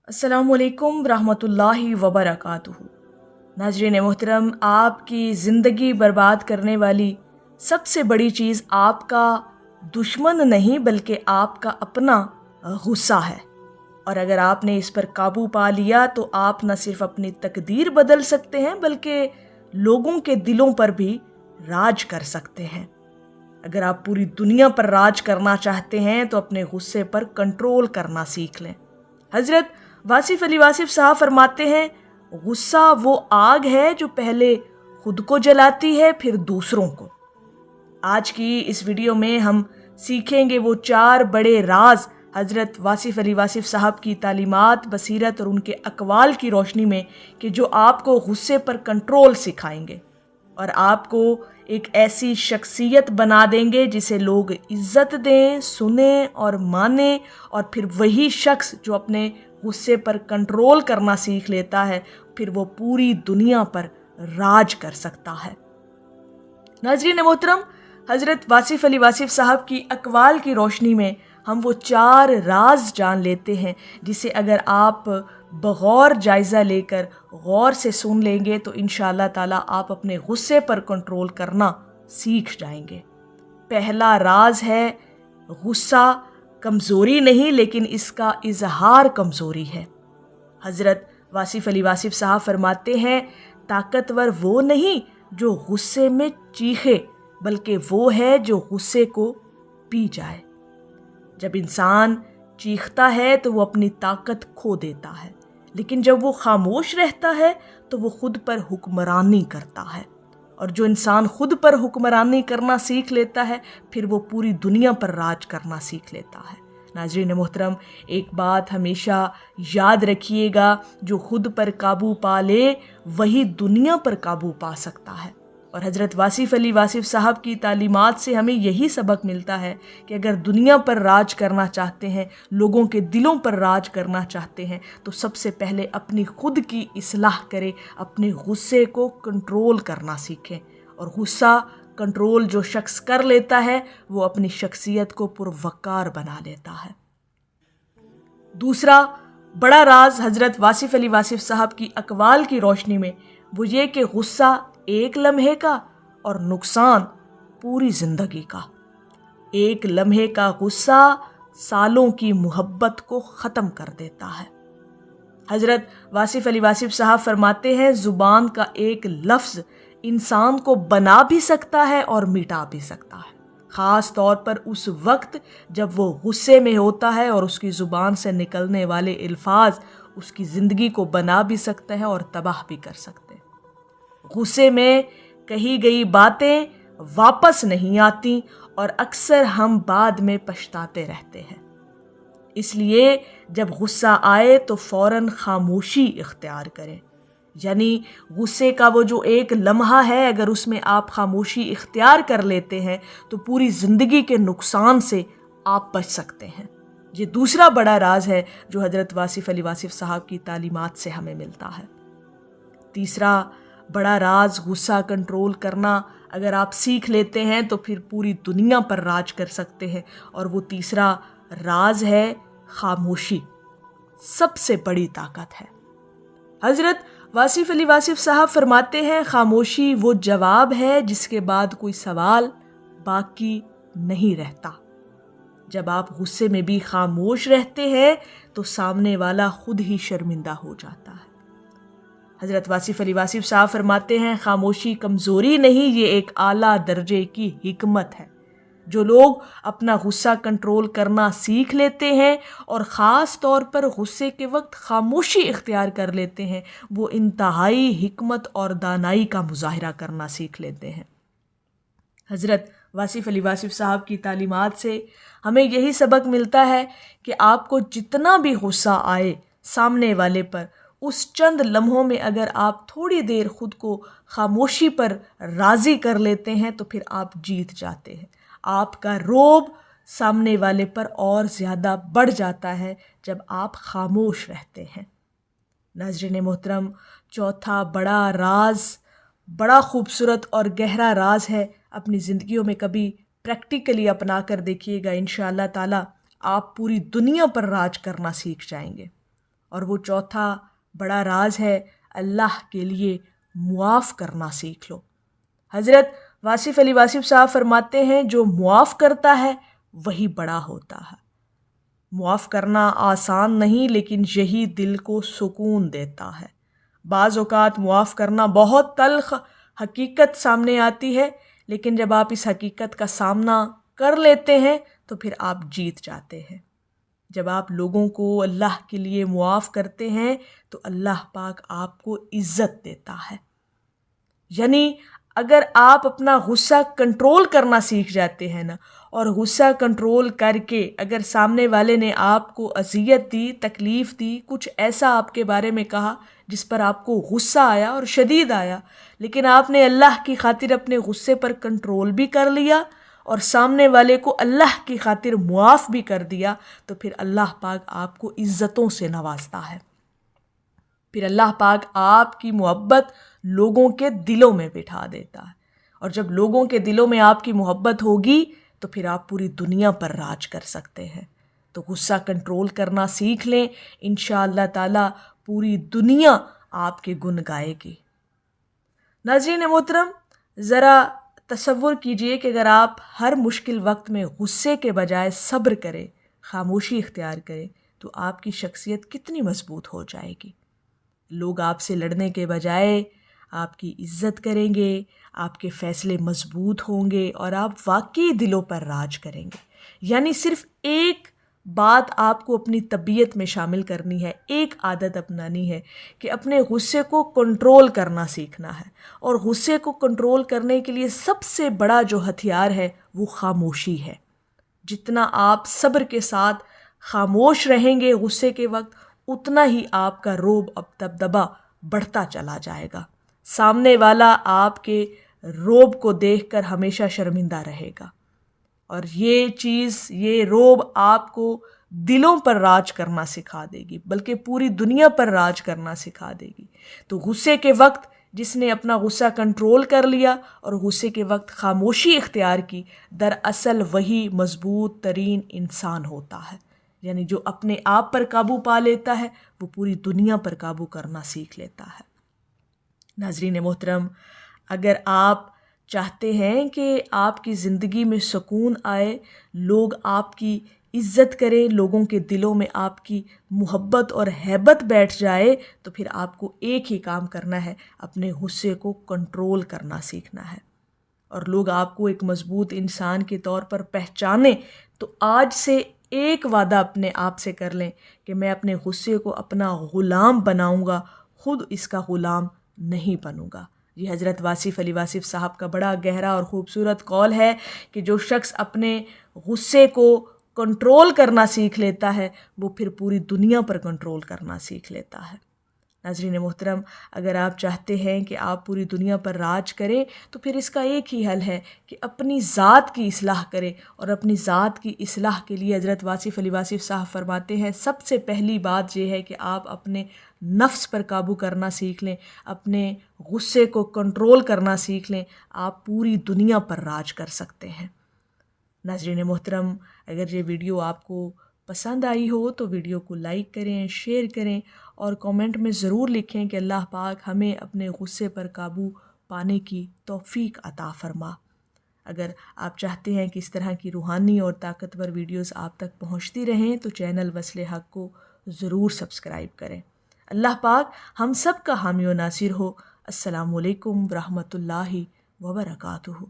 अस्सलामु अलैकुम रहमतुल्लाहि वबरकातुहू। नाज़रीन मोहतरम, आपकी ज़िंदगी बर्बाद करने वाली सबसे बड़ी चीज़ आपका दुश्मन नहीं बल्कि आपका अपना गुस्सा है। और अगर आपने इस पर काबू पा लिया तो आप न सिर्फ अपनी तकदीर बदल सकते हैं बल्कि लोगों के दिलों पर भी राज कर सकते हैं। अगर आप पूरी दुनिया पर राज करना चाहते हैं तो अपने गुस्से पर कंट्रोल करना सीख लें। हज़रत वासिफ़ अली वासिफ़ साहब फरमाते हैं, गुस्सा वो आग है जो पहले खुद को जलाती है फिर दूसरों को। आज की इस वीडियो में हम सीखेंगे वो 4 बड़े राज हज़रत वासिफ़ अली वासिफ़ साहब की तालीमात, बसीरत और उनके अक़वाल की रोशनी में कि जो आपको गुस्से पर कंट्रोल सिखाएंगे और आपको एक ऐसी शख्सियत बना देंगे जिसे लोग इज़्ज़त दें, सुने और माने। और फिर वही शख्स जो अपने गुस्से पर कंट्रोल करना सीख लेता है फिर वो पूरी दुनिया पर राज कर सकता है। नाज़रीन मोहतरम, हज़रत वासिफ़ अली वासिफ़ साहब की अक़वाल की रोशनी में हम वो 4 राज जान लेते हैं जिसे अगर आप बग़ौर जायज़ा लेकर गौर से सुन लेंगे तो इंशाअल्लाह ताला आप अपने गुस्से पर कंट्रोल करना सीख जाएंगे। पहला राज है, गुस्सा कमज़ोरी नहीं लेकिन इसका इजहार कमज़ोरी है। हज़रत वासिफ़ अली वासिफ़ साहब फरमाते हैं, ताकतवर वो नहीं जो गुस्से में चीखे बल्कि वो है जो गुस्से को पी जाए। जब इंसान चीखता है तो वो अपनी ताकत खो देता है, लेकिन जब वो खामोश रहता है तो वो खुद पर हुक्मरानी करता है। और जो इंसान खुद पर हुक्मरानी करना सीख लेता है फिर वो पूरी दुनिया पर राज करना सीख लेता है। नाज़रीन मोहतरम, एक बात हमेशा याद रखिएगा, जो खुद पर काबू पा ले वही दुनिया पर काबू पा सकता है। और हज़रत वासिफ़ अली वासिफ़ साहब की तालीमात से हमें यही सबक मिलता है कि अगर दुनिया पर राज करना चाहते हैं, लोगों के दिलों पर राज करना चाहते हैं तो सबसे पहले अपनी खुद की इस्लाह करें, अपने गुस्से को कंट्रोल करना सीखें। और गुस्सा कंट्रोल जो शख्स कर लेता है वो अपनी शख्सियत को पुरवकार बना लेता है। दूसरा बड़ा राज हज़रत वासिफ़ अली वासिफ़ साहब की अक़वाल की रोशनी में वो ये कि गुस्सा एक लम्हे का और नुकसान पूरी ज़िंदगी का। एक लम्हे का गुस्सा सालों की मोहब्बत को ख़त्म कर देता है। हज़रत वासिफ़ अली वासिफ़ साहब फरमाते हैं, ज़ुबान का एक लफ्ज़ इंसान को बना भी सकता है और मिटा भी सकता है, ख़ास तौर पर उस वक्त जब वो गुस्से में होता है और उसकी ज़ुबान से निकलने वाले अल्फाज उसकी ज़िंदगी को बना भी सकते हैं और तबाह भी कर सकते हैं। गुस्से में कही गई बातें वापस नहीं आती और अक्सर हम बाद में पछताते रहते हैं। इसलिए जब गुस्सा आए तो फ़ौरन खामोशी इख्तियार करें। यानी गुस्से का वो जो एक लम्हा है, अगर उसमें आप खामोशी इख्तियार कर लेते हैं तो पूरी ज़िंदगी के नुकसान से आप बच सकते हैं। ये दूसरा बड़ा राज है जो हज़रत वासिफ़ अली वासिफ़ साहब की तालीमात से हमें मिलता है। तीसरा बड़ा राज, गुस्सा कंट्रोल करना अगर आप सीख लेते हैं तो फिर पूरी दुनिया पर राज कर सकते हैं। और वो तीसरा राज है खामोशी, सबसे बड़ी ताकत है। हज़रत वासिफ़ अली वासिफ़ साहब फरमाते हैं, खामोशी वो जवाब है जिसके बाद कोई सवाल बाकी नहीं रहता। जब आप गुस्से में भी खामोश रहते हैं तो सामने वाला खुद ही शर्मिंदा हो जाता है। हज़रत वासिफ़ अली वासिफ़ साहब फरमाते हैं, खामोशी कमज़ोरी नहीं, ये एक आला दर्जे की हिकमत है। जो लोग अपना गुस्सा कंट्रोल करना सीख लेते हैं और ख़ास तौर पर गुस्से के वक्त खामोशी इख्तियार कर लेते हैं वो इंतहाई हिकमत और दानाई का मुज़ाहिरा करना सीख लेते हैं। हज़रत वासिफ़ अली वासिफ़ साहब की तालीमात से हमें यही सबक मिलता है कि आपको जितना भी गुस्सा आए सामने वाले पर, उस चंद लम्हों में अगर आप थोड़ी देर खुद को खामोशी पर राज़ी कर लेते हैं तो फिर आप जीत जाते हैं। आपका रोब सामने वाले पर और ज़्यादा बढ़ जाता है जब आप खामोश रहते हैं। नाज़रीन मोहतरम, चौथा बड़ा राज, बड़ा खूबसूरत और गहरा राज है, अपनी ज़िंदगियों में कभी प्रैक्टिकली अपना कर देखिएगा, इंशाअल्लाह ताला आप पूरी दुनिया पर राज करना सीख जाएंगे। اور وہ چوتھا بڑا راز ہے اللہ کے لیے معاف کرنا سیکھ لو۔ حضرت واصف علی واصف صاحب فرماتے ہیں جو معاف کرتا ہے وہی بڑا ہوتا ہے۔ معاف کرنا آسان نہیں، لیکن یہی دل کو سکون دیتا ہے۔ بعض اوقات معاف کرنا بہت تلخ حقیقت سامنے آتی ہے، لیکن جب آپ اس حقیقت کا سامنا کر لیتے ہیں تو پھر آپ جیت جاتے ہیں۔ جب آپ لوگوں کو اللہ کے لیے معاف کرتے ہیں تو اللہ پاک آپ کو عزت دیتا ہے۔ یعنی اگر آپ اپنا غصہ کنٹرول کرنا سیکھ جاتے ہیں نا، اور غصہ کنٹرول کر کے اگر سامنے والے نے آپ کو اذیت دی، تکلیف دی، کچھ ایسا آپ کے بارے میں کہا جس پر آپ کو غصہ آیا اور شدید آیا، لیکن آپ نے اللہ کی خاطر اپنے غصے پر کنٹرول بھی کر لیا اور سامنے والے کو اللہ کی خاطر معاف بھی کر دیا، تو پھر اللہ پاک آپ کو عزتوں سے نوازتا ہے۔ پھر اللہ پاک آپ کی محبت لوگوں کے دلوں میں بٹھا دیتا ہے، اور جب لوگوں کے دلوں میں آپ کی محبت ہوگی تو پھر آپ پوری دنیا پر راج کر سکتے ہیں۔ تو غصہ کنٹرول کرنا سیکھ لیں، انشاءاللہ تعالی پوری دنیا آپ کے گن گائے گی۔ ناظرین محترم، ذرا تصور کیجئے کہ اگر آپ ہر مشکل وقت میں غصے کے بجائے صبر کریں، خاموشی اختیار کریں، تو آپ کی شخصیت کتنی مضبوط ہو جائے گی۔ لوگ آپ سے لڑنے کے بجائے آپ کی عزت کریں گے، آپ کے فیصلے مضبوط ہوں گے اور آپ واقعی دلوں پر راج کریں گے۔ یعنی صرف ایک بات آپ کو اپنی طبیعت میں شامل کرنی ہے، ایک عادت اپنانی ہے کہ اپنے غصے کو کنٹرول کرنا سیکھنا ہے، اور غصے کو کنٹرول کرنے کے لیے سب سے بڑا جو ہتھیار ہے وہ خاموشی ہے۔ جتنا آپ صبر کے ساتھ خاموش رہیں گے غصے کے وقت، اتنا ہی آپ کا رعب اب دبدبا بڑھتا چلا جائے گا۔ سامنے والا آپ کے رعب کو دیکھ کر ہمیشہ شرمندہ رہے گا، اور یہ چیز، یہ رعب آپ کو دلوں پر راج کرنا سکھا دے گی، بلکہ پوری دنیا پر راج کرنا سکھا دے گی۔ تو غصے کے وقت جس نے اپنا غصہ کنٹرول کر لیا اور غصے کے وقت خاموشی اختیار کی، دراصل وہی مضبوط ترین انسان ہوتا ہے۔ یعنی جو اپنے آپ پر قابو پا لیتا ہے وہ پوری دنیا پر قابو کرنا سیکھ لیتا ہے۔ ناظرین محترم، اگر آپ چاہتے ہیں کہ آپ کی زندگی میں سکون آئے، لوگ آپ کی عزت کریں، لوگوں کے دلوں میں آپ کی محبت اور ہیبت بیٹھ جائے، تو پھر آپ کو ایک ہی کام کرنا ہے، اپنے غصے کو کنٹرول کرنا سیکھنا ہے، اور لوگ آپ کو ایک مضبوط انسان کے طور پر پہچانیں۔ تو آج سے ایک وعدہ اپنے آپ سے کر لیں کہ میں اپنے غصے کو اپنا غلام بناؤں گا، خود اس کا غلام نہیں بنوں گا۔ یہ حضرت واصف علی واصف صاحب کا بڑا گہرا اور خوبصورت قول ہے کہ جو شخص اپنے غصے کو کنٹرول کرنا سیکھ لیتا ہے وہ پھر پوری دنیا پر کنٹرول کرنا سیکھ لیتا ہے۔ ناظرین محترم، اگر آپ چاہتے ہیں کہ آپ پوری دنیا پر راج کریں تو پھر اس کا ایک ہی حل ہے کہ اپنی ذات کی اصلاح کریں، اور اپنی ذات کی اصلاح کے لیے حضرت واصف علی واصف صاحب فرماتے ہیں سب سے پہلی بات یہ ہے کہ آپ اپنے نفس پر قابو کرنا سیکھ لیں، اپنے غصے کو کنٹرول کرنا سیکھ لیں، آپ پوری دنیا پر راج کر سکتے ہیں۔ ناظرین محترم، اگر یہ ویڈیو آپ کو پسند آئی ہو تو ویڈیو کو لائک کریں، شیئر کریں، اور کامنٹ میں ضرور لکھیں کہ اللہ پاک ہمیں اپنے غصے پر قابو پانے کی توفیق عطا فرما۔ اگر آپ چاہتے ہیں کہ اس طرح کی روحانی اور طاقتور ویڈیوز آپ تک پہنچتی رہیں تو چینل وصل حق کو ضرور سبسکرائب کریں۔ اللہ پاک ہم سب کا حامی و ناصر ہو۔ السلام علیکم ورحمۃ اللہ وبرکاتہ۔